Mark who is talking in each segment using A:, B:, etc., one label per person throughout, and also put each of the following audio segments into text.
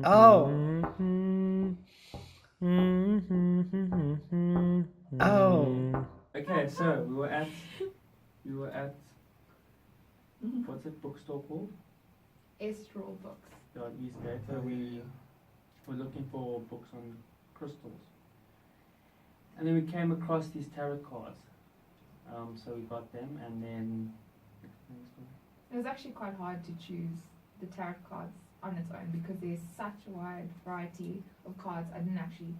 A: Oh, oh.
B: Okay, so we were at what's it bookstore called?
C: Estral books.
B: Yeah, at Eastgate. So we were looking for books on crystals, and then we came across these tarot cards. So we got them, and then
C: It was actually quite hard to choose the tarot cards on its own because there's such a wide variety of cards. I didn't actually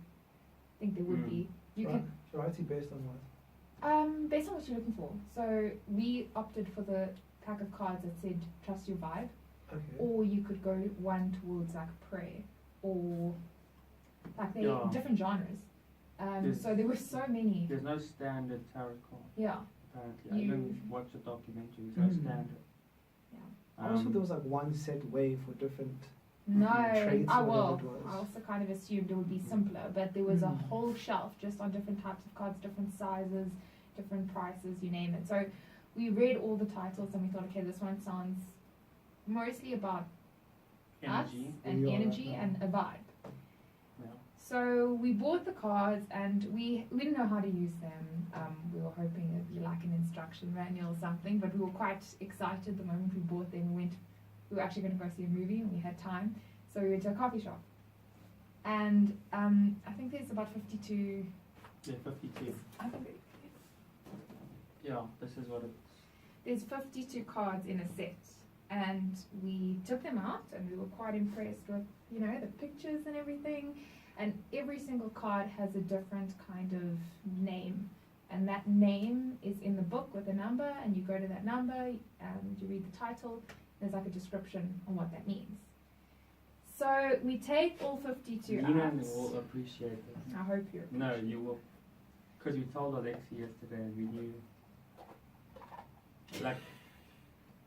C: think there would be. You can
A: Variety based on what?
C: based on what you're looking for. So we opted for the pack of cards that said trust your vibe,
A: Okay.
C: or you could go one towards like prayer, or like they
B: Yeah.
C: different genres. So there were so many.
B: there's no standard tarot card.
C: Yeah,
B: Apparently, I
C: You-
B: didn't watch the documentary. There's no standard.
C: yeah.
A: I also thought there was like one set way for different.
C: No,
A: Traits
C: I
A: or
C: will.
A: whatever it was.
C: I also kind of assumed it would be simpler, but there was a
A: Mm.
C: whole shelf just on different types of cards, different sizes, different prices, you name it. So we read all the titles and we thought, okay, this one sounds mostly about
B: Energy.
C: us and
A: Yeah.
C: energy and a vibe.
B: Yeah.
C: So we bought the cards and we didn't know how to use them. We were hoping it'd be like an instruction manual or something, but we were quite excited the moment we bought them. We were actually going to go see a movie and we had time, so we went to a coffee shop. And I think there's about 52.
B: Yeah, 52.
C: I think
B: Yeah, this is what it's.
C: there's 52 cards in a set, and we took them out and we were quite impressed with the pictures and everything. And every single card has a different kind of name, and that name is in the book with a number, and you go to that number and you read the title. There's like a description on what that means. So we take all 52
B: You
C: out.
B: will appreciate this.
C: I hope you
B: No,
C: appreciate
B: you will. Because we told Alexi yesterday and we knew. Like,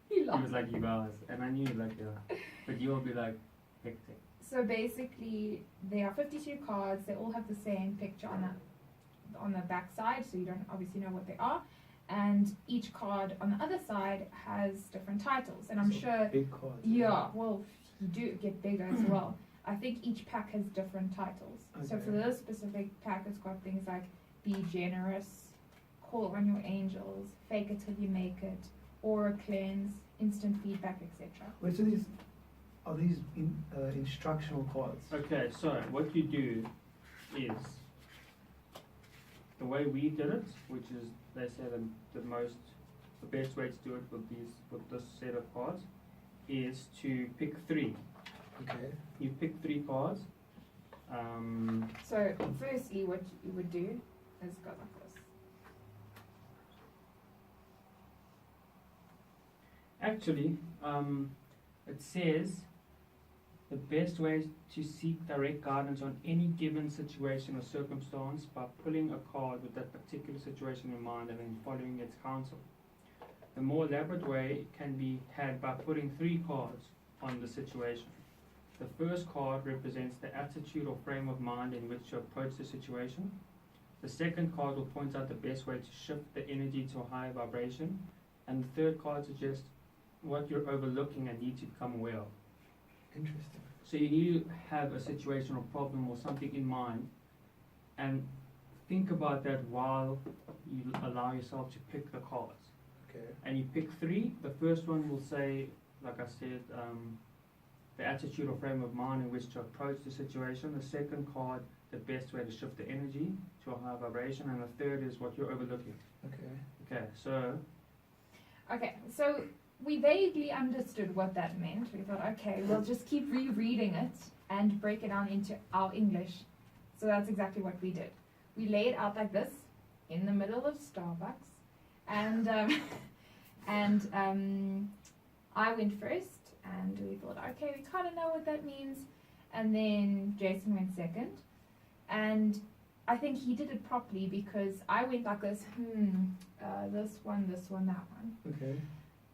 C: He
B: he was
C: laughed.
B: like, you guys. And I knew, like, yeah. But you will be like, hectic.
C: So basically, there are 52 cards. They all have the same picture on the back side, so you don't obviously know what they are. And each card on the other side has different titles. And I'm
A: So
C: sure,
A: big cards.
C: yeah, well, you do get bigger as well. I think each pack has different titles. So for
A: Okay.
C: this specific pack, it's got things like be generous, call on your angels, fake it till you make it, aura cleanse, instant feedback, etc.
A: Wait, so are these instructional cards?
B: Okay, so what you do is the way we did it, which is they say the best way to do it with this set of cards is to pick 3.
A: Okay.
B: You pick 3 cards.
C: So firstly, what you would do is go like this.
B: Actually, it says the best way is to seek direct guidance on any given situation or circumstance by pulling a card with that particular situation in mind and then following its counsel. The more elaborate way can be had by putting 3 cards on the situation. The first card represents the attitude or frame of mind in which to approach the situation. The second card will point out the best way to shift the energy to a higher vibration. And the third card suggests what you're overlooking and need to become aware of.
A: Interesting.
B: So you need to have a situation or problem or something in mind and think about that while you allow yourself to pick the cards.
A: Okay.
B: And you pick 3. The first one will say, like I said, the attitude or frame of mind in which to approach the situation. The second card, the best way to shift the energy to a higher vibration. And the third is what you're overlooking.
A: Okay.
B: Okay, so
C: Okay, so we vaguely understood what that meant. We thought, okay, we'll just keep rereading it and break it down into our English. So that's exactly what we did. We lay it out like this in the middle of Starbucks, and I went first, and we thought, okay, we kind of know what that means. And then Jason went second, and I think he did it properly because I went like this, this one, that one,
A: Okay.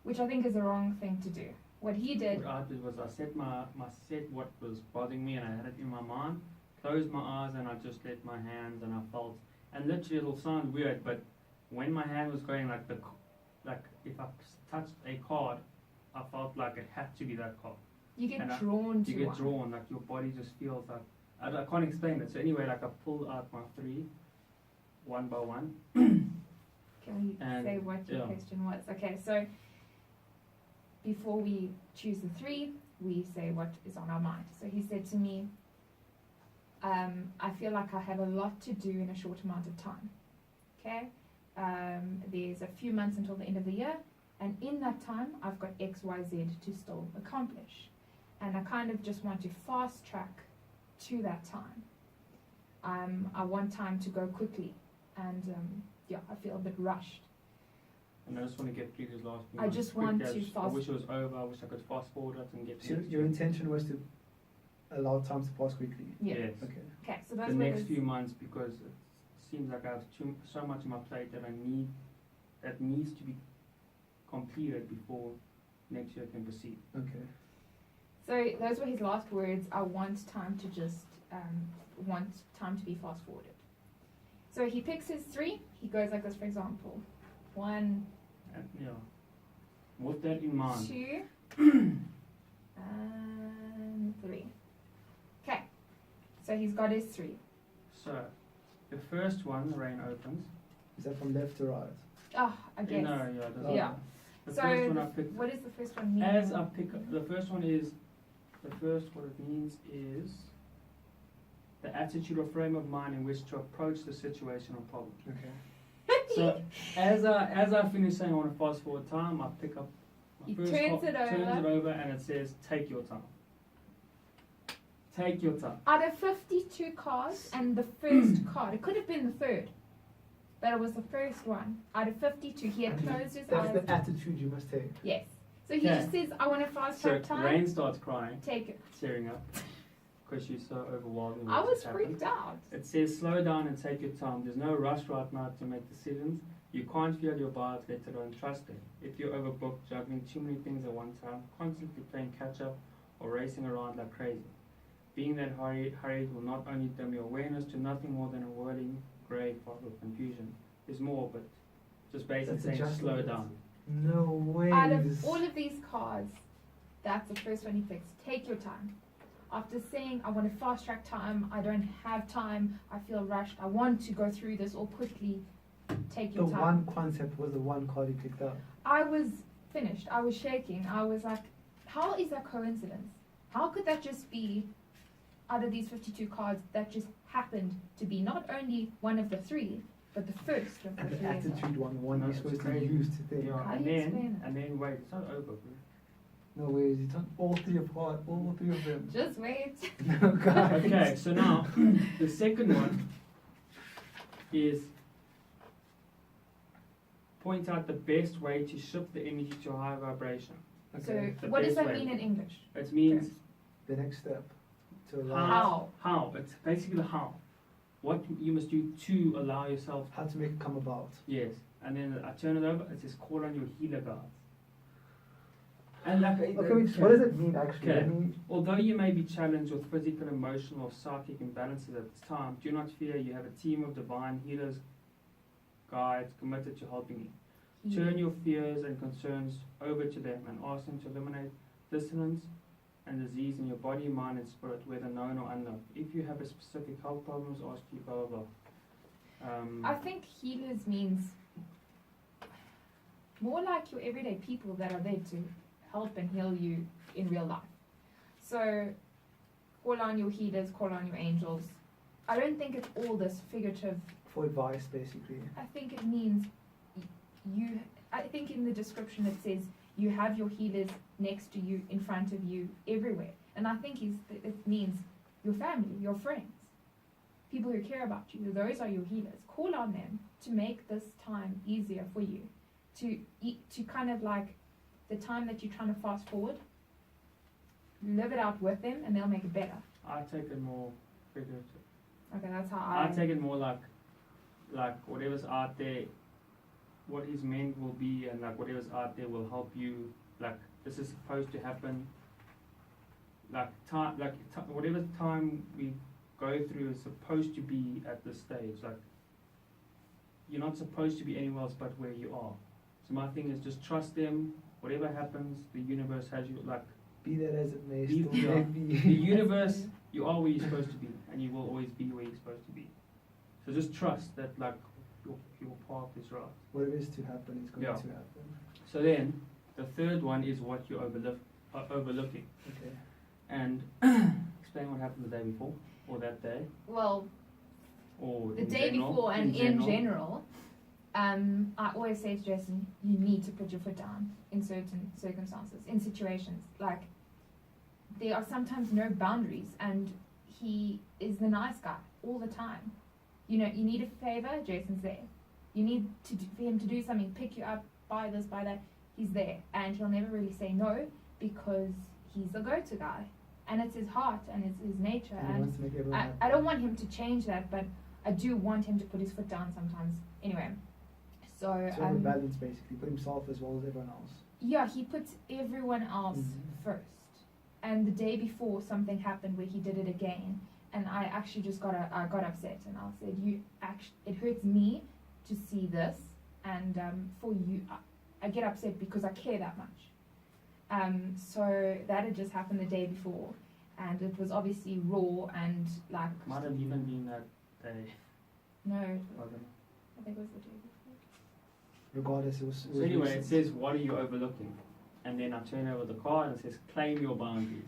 C: which I think is the wrong thing to do. What he did,
B: what I did was I set what was bothering me and I had it in my mind, closed my eyes and I just let my hands and I felt, and literally it'll sound weird, but when my hand was going like like if I touched a card, I felt like it had to be that card.
C: You get
B: And
C: drawn to
B: You get
C: one.
B: drawn, like your body just feels like, I can't explain it. So anyway, like I pull out my 3, one by one.
C: Can we
B: And,
C: say what your
B: yeah.
C: question was? Okay, so before we choose the 3, we say what is on our mind. So he said to me, I feel like I have a lot to do in a short amount of time. Okay? There's a few months until the end of the year, and in that time, I've got X, Y, Z to still accomplish. And I kind of just want to fast track to that time. I want time to go quickly, and I feel a bit rushed.
B: And I just want to get through these last few
C: I
B: months
C: just
B: quick
C: want
B: as-
C: to
B: I
C: fast-
B: wish it was over. I wish I could fast forward it and get
A: So
B: next
A: your
B: year.
A: intention was to allow time to pass quickly.
C: Yeah.
B: Yes.
A: Okay.
C: Okay, so
B: The
C: those were
B: next
C: his-
B: few months, because it seems like I have so much on my plate that that needs to be completed before next year can proceed.
A: Okay.
C: So those were his last words. I want time to just want time to be fast forwarded. So he picks his 3. He goes like this, for example, 1,
B: And with that in mind,
C: 2, and 3. Okay. So he's got his 3.
B: so the first one, the rain opens.
A: Is that from left to right?
C: Oh, I guess.
B: No, yeah, it doesn't
C: Yeah.
B: matter. The
C: So
B: first one I picked.
C: what does the first one mean?
B: As I pick up, the first one is, what it means is the attitude or frame of mind in which to approach the situation or problem.
A: Okay.
B: So as I finish saying I want to fast forward time, I pick up my
C: He
B: first
C: turns it
B: turns
C: over.
B: it over, and it says, "Take your time. Take your time."
C: Out of 52 cards, and the first card, it could have been the third, but it was the first one. Out of 52, he had
A: And
C: closed his
A: That's
C: eyes.
A: the attitude you must take.
C: Yes. So he
B: Okay.
C: just says, I want to fast
B: So
C: track time.
B: Rain starts crying,
C: Take it.
B: tearing up, because she's so overwhelmed. with
C: I
B: what's
C: was
B: happened.
C: freaked out.
B: It says, "Slow down and take your time. There's no rush right now to make decisions. You can't feel your bias, let alone trust it. If you're overbooked, juggling too many things at one time, constantly playing catch up or racing around like crazy. Being that hurried will not only dim your awareness to nothing more than a whirling grey fog of confusion. There's more, but just basically
A: That's
B: saying slow
A: adjustment.
B: down."
A: No way.
C: Out of all of these cards, that's the first one he picks. Take your time. After saying, I want to fast track time, I don't have time, I feel rushed, I want to go through this all quickly, take
A: The
C: your time.
A: one concept was the one card you picked up.
C: I was finished. I was shaking. I was like, how is that coincidence? How could that just be, out of these 52 cards, that just happened to be not only one of the 3, but the first of the
A: And
C: 3
A: the
C: as well?
A: attitude one
B: No,
A: you're
B: it's
A: supposed to
B: crazy.
A: use to think.
B: Yeah,
C: How
B: and
C: do you explain
B: then,
C: it?
B: and then wait, it's not over, bro.
A: No way, you took all 3 apart, all 3 of them.
C: Just wait.
A: No, guys.
B: Okay, so now the second one is point out the best way to shift the energy to a higher vibration.
A: Okay.
C: So,
B: The
C: what does
B: best
C: that
B: way.
C: mean in English?
B: It means
A: The next step to allow
C: How?
B: how. It's basically the how. What you must do to allow yourself.
A: how to make it come about.
B: Yes, and then I turn it over. It says call on your healer guards. And like,
A: Okay, wait, what does it mean actually?
B: Okay.
A: Let me-
B: although you may be challenged with physical, emotional, or psychic imbalances at this time, do not fear. You have a team of divine healers, guides committed to helping you. Turn your fears and concerns over to them and ask them to eliminate dissonance and disease in your body, mind, and spirit, whether known or unknown. If you have a specific health problems, ask you blah blah blah.
C: I think healers means more like your everyday people that are there to help and heal you in real life. So call on your healers, call on your angels. I don't think it's all this figurative.
A: For advice, basically.
C: I think it means I think in the description it says you have your healers next to you, in front of you, everywhere. And I think it means your family, your friends, people who care about you. Those are your healers. Call on them to make this time easier for you. To kind of like the time that you're trying to fast forward, live it out with them and they'll make it better.
B: I take it more figurative.
C: Okay, that's how
B: I take it more like whatever's out there, what is meant will be, and like whatever's out there will help you. Like this is supposed to happen. Whatever time we go through is supposed to be at this stage. Like you're not supposed to be anywhere else but where you are. So my thing is just trust them. Whatever happens, the universe has you. Like
A: Be that as it may,
B: Be-
A: still
B: yeah.
A: may
B: the
A: be.
B: universe, you are where you're supposed to be, and you will always be where you're supposed to be. So just trust that like your path is right.
A: Whatever is to happen is going
B: Yeah.
A: to happen.
B: So then the third one is what you're overlooking,
A: Okay.
B: and explain what happened the day before or that day
C: Well,
B: or
C: the
B: in
C: day
B: general,
C: before and in general, I always say to Jason, you need to put your foot down in certain circumstances, in situations. Like, there are sometimes no boundaries, and he is the nice guy all the time. You know, you need a favor, Jason's there. You need for him to do something, pick you up, buy this, buy that, he's there. And he'll never really say no because he's a go-to guy. And it's his heart and it's his nature.
A: And he
C: And
A: wants to make everyone happy.
C: I don't want him to change that, but I do want him to put his foot down sometimes. Anyway, so
A: So the balance basically, put himself as well as everyone else.
C: yeah, he puts everyone else
A: Mhm.
C: first. And the day before, something happened where he did it again, and I actually just got upset, and I said, it hurts me to see this, and for you, I get upset because I care that much. So that had just happened the day before, and it was obviously raw and like
B: might have even been that day.
C: no,
B: I don't know.
C: I think it was the day before.
A: Regardless, it was
B: So anyway, it
A: recent.
B: says, what are you overlooking? And then I turn over the card and it says, claim your boundaries.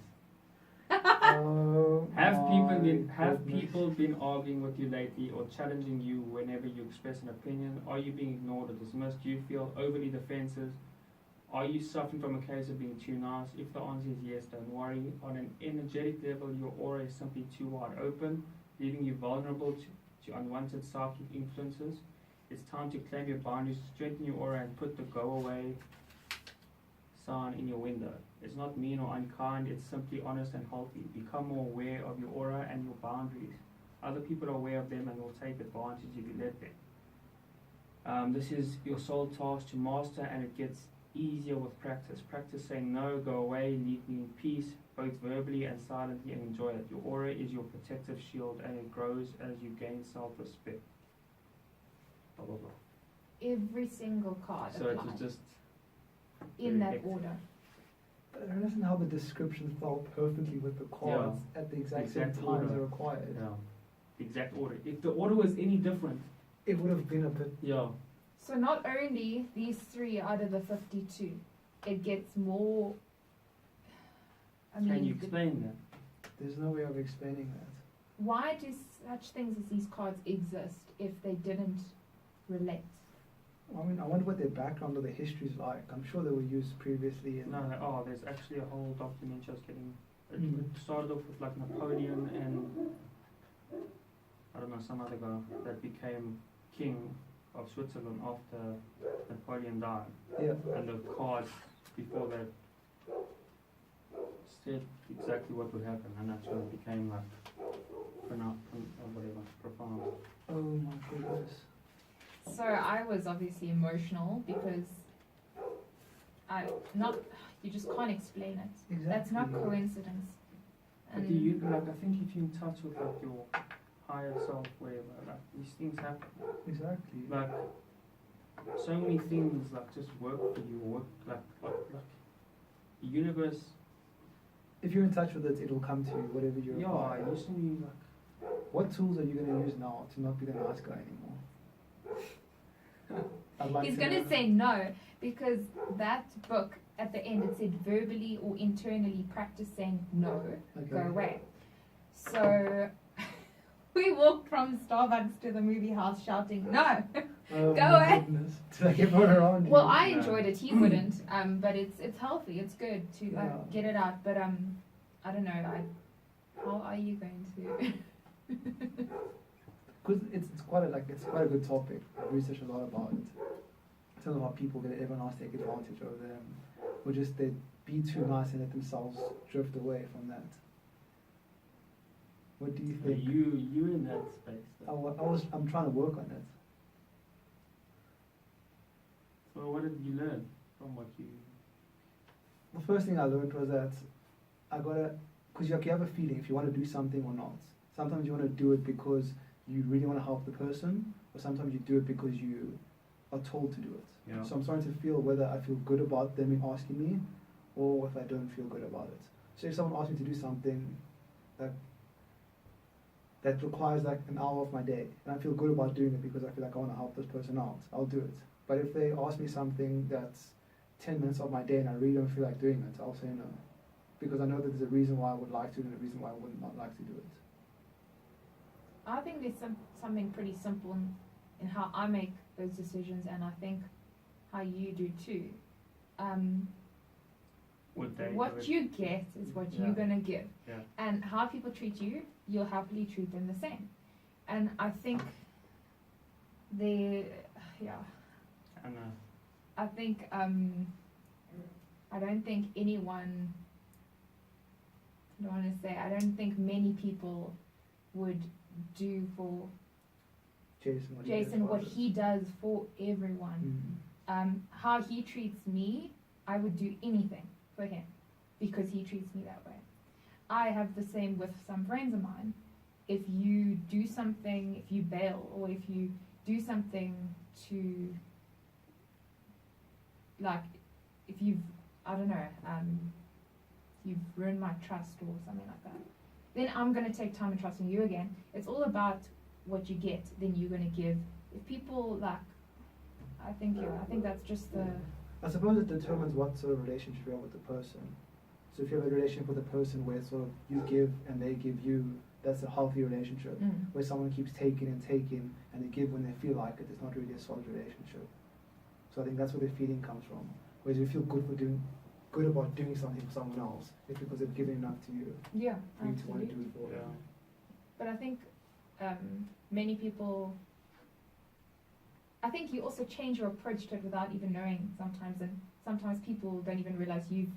A: Oh
B: Have
A: my goodness.
B: people been arguing with you lately or challenging you whenever you express an opinion? Are you being ignored or dismissed? Do you feel overly defensive? Are you suffering from a case of being too nice? If the answer is yes, don't worry. On an energetic level, your aura is simply too wide open, leaving you vulnerable to unwanted psychic influences. It's time to claim your boundaries, strengthen your aura, and put the go away sign in your window. It's not mean or unkind, it's simply honest and healthy. Become more aware of your aura and your boundaries. Other people are aware of them and will take advantage if you let them. This is your sole task to master, and it gets easier with practice. Practice saying no, go away, leave me in peace, both verbally and silently, and enjoy it. Your aura is your protective shield, and it grows as you gain self-respect. Blah, blah, blah.
C: Every single card
B: So it was
C: applied
B: just
C: in
B: very
C: that
B: hectic.
C: order.
A: But I understand how the description fell perfectly with the cards at the exact same
B: Exact
A: times
B: order.
A: are required.
B: Yeah, the exact order. If the order was any different,
A: It would have been a bit.
B: yeah,
C: So not only these 3 out of the 52, it gets more. I mean,
B: can you explain that?
A: There's no way of explaining that.
C: why do such things as these cards exist if they didn't relate?
A: I mean, I wonder what their background or their history is like. I'm sure they were used previously. And
B: No, there's actually a whole document just getting.
A: Mm.
B: It started off with like Napoleon and I don't know, some other guy that became king of Switzerland after Napoleon died.
A: Yeah.
B: And the cards before that said exactly what would happen, and that's when it became like profound.
A: Oh my goodness.
C: So I was obviously emotional because you just can't explain it.
A: Exactly.
C: That's not coincidence.
B: But do you like? I think if you're in touch with like your higher self, whatever, like these things happen.
A: Exactly.
B: Like so many things like just work for you, work like the universe.
A: If you're in touch with it, it'll come to you, whatever you
B: Yeah,
A: require.
B: I used to be like.
A: What tools are you going to use now to not be the nice guy anymore? I'd like
C: He's
A: to
C: going
A: know.
C: to say no because that book at the end it said verbally or internally practice saying no, go
A: Okay.
C: away. So we walked from Starbucks to the movie house shouting no.
A: Oh
C: Go
A: my
C: away.
A: goodness. To like everyone around you.
C: Well, I
B: Yeah.
C: enjoyed it. He wouldn't. But it's healthy. It's good to
A: Yeah.
C: get it out. But I don't know. How are you going to?
A: Because it's quite a good topic. I've researched a lot about it. In terms of how people get everyone else take advantage of them, or just they be too nice and let themselves drift away from that. What do you
B: So
A: think?
B: you in that space.
A: I'm trying to work on it.
B: So what did you learn from what you?
A: The first thing I learned was that because you have a feeling if you want to do something or not. Sometimes you want to do it because you really want to help the person, or sometimes you do it because you are told to do it.
B: Yeah.
A: So I'm starting to feel whether I feel good about them asking me, or if I don't feel good about it. So if someone asks me to do something that requires like an hour of my day, and I feel good about doing it because I feel like I want to help this person out, I'll do it. But if they ask me something that's 10 minutes of my day and I really don't feel like doing it, I'll say no. Because I know that there's a reason why I would like to and a reason why I would not like to do it.
C: I think there's something pretty simple in how I make those decisions, and I think how you do too.
B: Would they do
C: What
B: it?
C: you get is what
B: Yeah.
C: you're gonna give,
B: Yeah.
C: and how people treat you, you'll happily treat them the same. And I think I think I don't think anyone. I don't want to say. I don't think many people would do for
A: Jason, what
C: Jason what he does for everyone. How he treats me, I would do anything for him because he treats me that way. I have the same with some friends of mine. If you do something, if you bail, or if you do something to, like, if you've, I don't know, you've ruined my trust or something like that, then I'm going to take time and trust in you again. It's all about what you get, then you're going to give. If people, like, I think that's just the...
A: I suppose it determines what sort of relationship you have with the person. So if you have a relationship with a person where sort of you give and they give you, that's a healthy relationship. Where someone keeps taking and taking and they give when they feel like it, it's not really a solid relationship. So I think that's where the feeling comes from. Whereas you feel good about doing something for someone else, it's because they've given enough to you
C: Yeah,
A: for you to want to
C: absolutely.
A: do it for
B: Yeah.
A: them.
C: But I think many people, I think you also change your approach to it without even knowing sometimes, and sometimes people don't even realize you've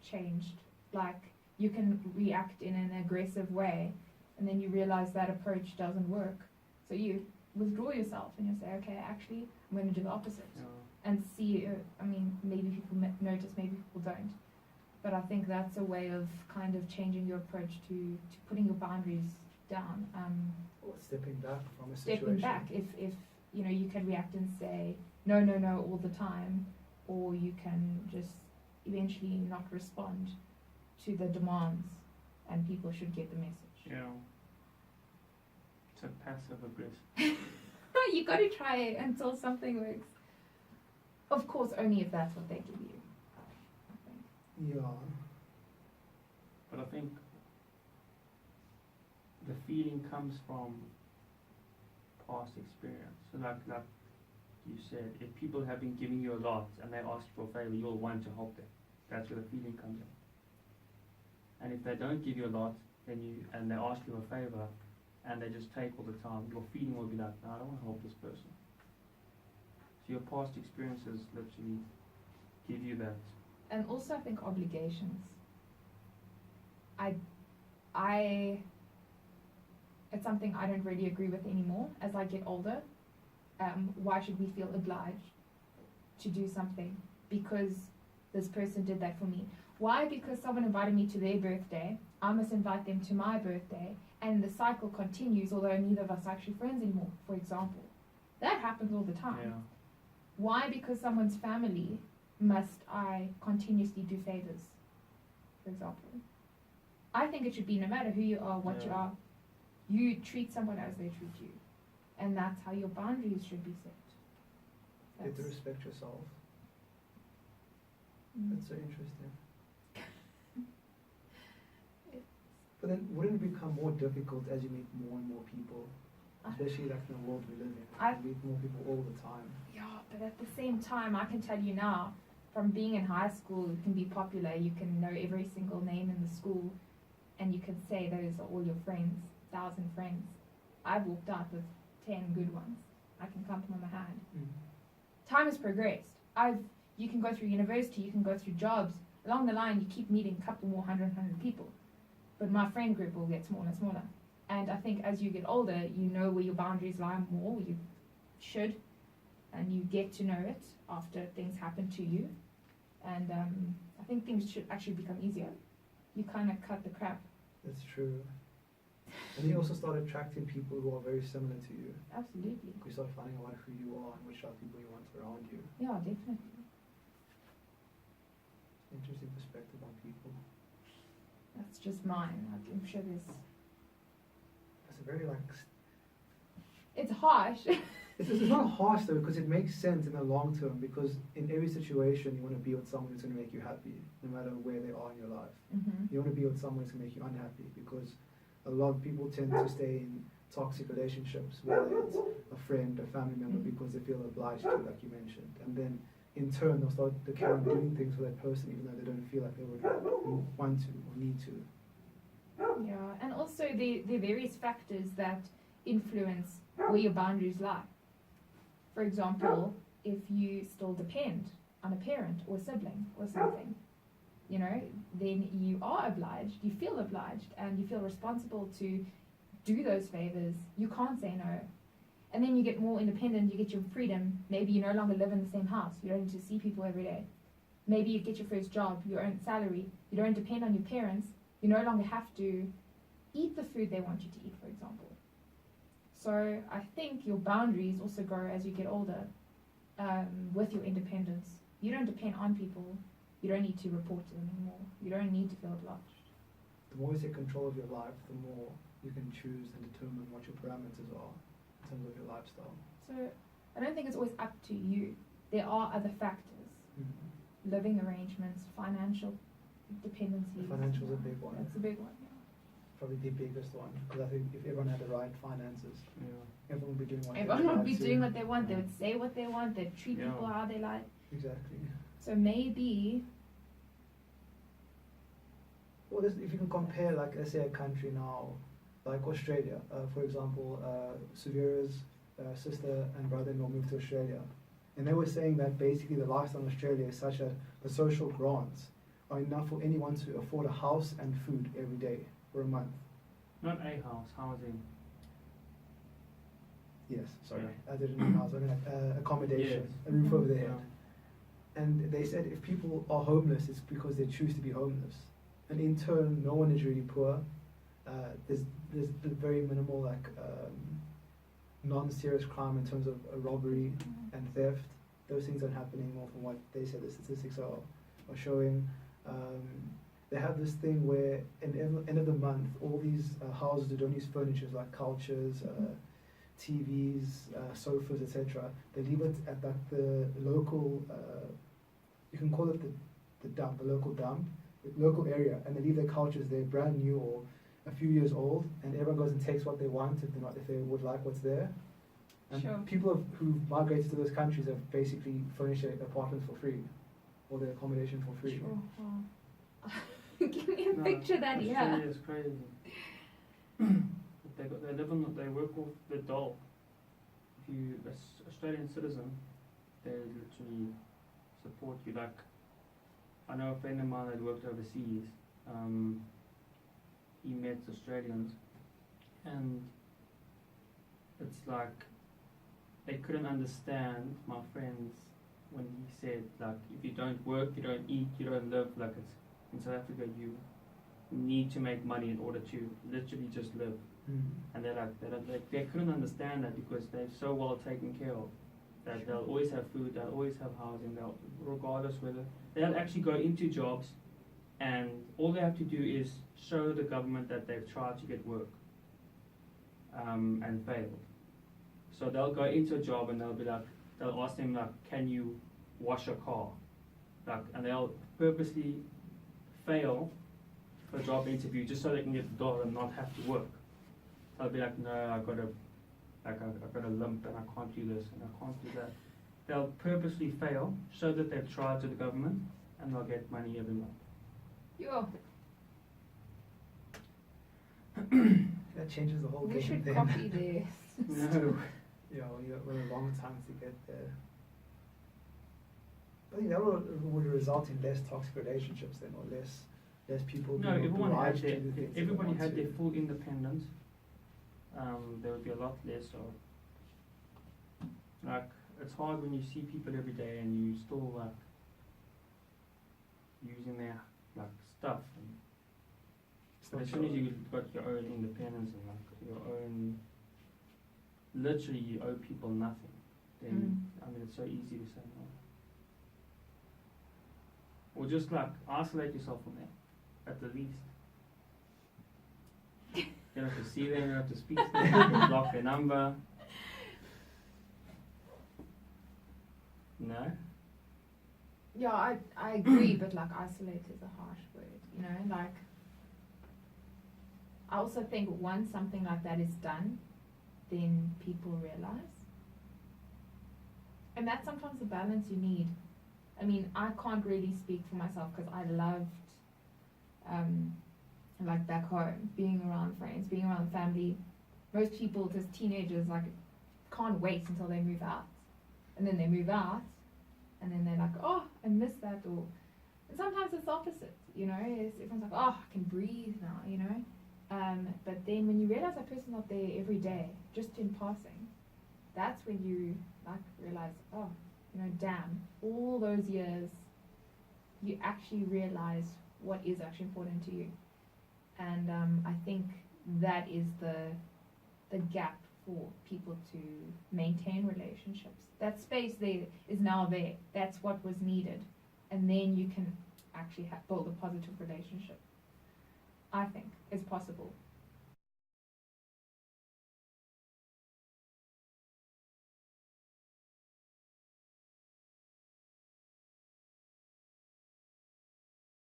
C: changed. Like, you can react in an aggressive way, and then you realize that approach doesn't work. So you withdraw yourself and you say, okay, actually, I'm going to do the opposite.
B: Yeah.
C: And see, maybe people notice, maybe people don't. But I think that's a way of kind of changing your approach to putting your boundaries down.
A: Or stepping back from a situation.
C: Stepping back, if you can react and say no all the time, or you can just eventually not respond to the demands, and people should get the message.
B: Yeah. It's a passive aggressive.
C: You got to try it until something works. Of course, only if that's what they give you. I think.
A: Yeah.
B: But I think the feeling comes from past experience. So like you said, if people have been giving you a lot and they ask you for a favor, you'll want to help them. That's where the feeling comes in. And if they don't give you a lot, and they ask you a favor, and they just take all the time, your feeling will be like, no, I don't want to help this person. So your past experiences literally give you that.
C: And also, I think obligations. It's something I don't really agree with anymore as I get older. Why should we feel obliged to do something because this person did that for me? Why? Because someone invited me to their birthday, I must invite them to my birthday, and the cycle continues, although neither of us are actually friends anymore, for example. That happens all the time.
B: Yeah.
C: Why? Because someone's family must I continuously do favors, for example. I think it should be no matter who you are, what you are, you treat someone as they treat you. And that's how your boundaries should be set.
A: You have to respect yourself.
C: Mm.
A: That's so interesting. But then wouldn't it become more difficult as you meet more and more people? Especially like in the world we live in. You meet more people all the time.
C: Yeah, but at the same time, I can tell you now, from being in high school, you can be popular, you can know every single name in the school, and you can say those are all your friends, 1,000 friends. I've walked out with 10 good ones. I can count them on my hand. Time has progressed. You can go through university, you can go through jobs. Along the line, you keep meeting a couple more 100 people. But my friend group will get smaller and smaller. And I think as you get older, you know where your boundaries lie more, you should, and you get to know it after things happen to you. And I think things should actually become easier. You kind of cut the crap.
A: That's true. And you also start attracting people who are very similar to you.
C: Absolutely.
A: You start finding out who you are and which are people you want around you.
C: Yeah, definitely.
A: Interesting perspective on people.
C: That's just mine. I'm sure there's.
A: It's a very
C: It's harsh.
A: It's not harsh though, because it makes sense in the long term, because in every situation you want to be with someone who's going to make you happy, no matter where they are in your life.
C: Mm-hmm.
A: You want to be with someone who's going to make you unhappy, because a lot of people tend to stay in toxic relationships, whether it's a friend, a family member, because they feel obliged to, like you mentioned. And then in turn they'll start to carry on doing things for that person even though they don't feel like they would want to or need to.
C: Yeah, and also there are various factors that influence where your boundaries lie. For example, if you still depend on a parent or a sibling or something, you know, then you are obliged, you feel obliged, and you feel responsible to do those favors. You can't say no. And then you get more independent, you get your freedom. Maybe you no longer live in the same house, you don't need to see people every day. Maybe you get your first job, your own salary, you don't depend on your parents, you no longer have to eat the food they want you to eat, for example. So I think your boundaries also grow as you get older, with your independence. You don't depend on people, you don't need to report to them anymore, you don't need to feel obliged.
A: The more you take control of your life, the more you can choose and determine what your parameters are in terms of your lifestyle.
C: So I don't think it's always up to you. There are other factors.
A: Mm-hmm.
C: Living arrangements, financial dependencies.
A: The financial's a big one.
C: That's a big one, yeah.
A: Probably the biggest one, because I think if everyone had the right finances, everyone would be doing what
C: Everyone
A: they
C: would be
A: to.
C: doing what they want, they would say what they want, they'd treat
B: Yeah.
C: people how they like.
A: Exactly.
C: So maybe,
A: Well, if you can compare, like, let's say a country now, like Australia, for example, Severa's sister and brother-in-law moved to Australia, and they were saying that basically the lifestyle in Australia is such that the social grants are enough for anyone to afford a house and food every day for a month.
B: Not a house, housing.
A: Yes, sorry,
B: Yeah.
A: I didn't mean house, I mean accommodation,
B: Yes.
A: a roof over their head.
B: Yeah.
A: And they said if people are homeless, it's because they choose to be homeless. And in turn, no one is really poor. There's very minimal non-serious crime in terms of robbery and theft. Those things aren't happening more from what they said the statistics are showing. They have this thing where at the end of the month, all these houses that don't use furniture like couches, TVs, sofas, etc. They leave it at the local, you can call it the dump, the local dump, the local area, and they leave their couches there brand new or a few years old, and everyone goes and takes what they want if they would like what's there. And
C: Sure.
A: people who've migrated to those countries have basically furnished their apartments for free, or their accommodation for free.
C: sure. Wow. Give me a
B: No,
C: picture of that,
B: Australia
C: yeah.
B: is crazy. They work off the dole. If you Australian citizen, they literally support you. Like, I know a friend of mine that worked overseas. He met Australians, and it's like they couldn't understand my friends when he said, like, if you don't work, you don't eat, you don't live. Like, it's in South Africa, you need to make money in order to literally just live. And they couldn't understand that because they're so well taken care of that they'll always have food, they'll always have housing, regardless whether they'll actually go into jobs, and all they have to do is show the government that they've tried to get work and failed. So they'll go into a job and they'll ask them, like, can you wash a car? Like, and they'll purposely fail for a job interview just so they can get the dollar and not have to work. They'll be like, no, I've got a lump and I can't do this and I can't do that. They'll purposely fail, show that they've tried to the government, and they'll get money every month.
C: Yo,
A: That changes the whole
C: we
A: game.
C: should
A: then.
C: copy this.
B: No.
A: Yeah, well, you got a long time to get there. I think that would result in less toxic relationships then, or less people
B: No,
A: being
B: everyone had
A: obliged to do the
B: if
A: things they
B: everybody
A: want
B: had
A: to.
B: their full independence, there would be a lot less of, like, it's hard when you see people every day and you still, like, using their, like, stuff. And But as soon as you've got your own independence and like your own, literally you owe people nothing, then I mean it's so easy to say no. Or just like isolate yourself from them, at the least. You don't have to see them, you don't have to speak to them, you can block their number. No?
C: Yeah, I agree, but like isolate is a harsh word, you know, like I also think once something like that is done, then people realize. And that's sometimes the balance you need. I mean, I can't really speak for myself because I loved, like back home, being around friends, being around family. Most people, just teenagers, like can't wait until they move out. And then they move out, and then they're like, oh, I miss that. Or and sometimes it's the opposite, you know. Everyone's like, oh, I can breathe now, you know. But then when you realize that person's not there every day, just in passing, that's when you like realize, oh, you know, damn, all those years, you actually realize what is actually important to you. And I think that is the gap for people to maintain relationships. That space there is now there. That's what was needed. And then you can actually build a positive relationship. I think is possible.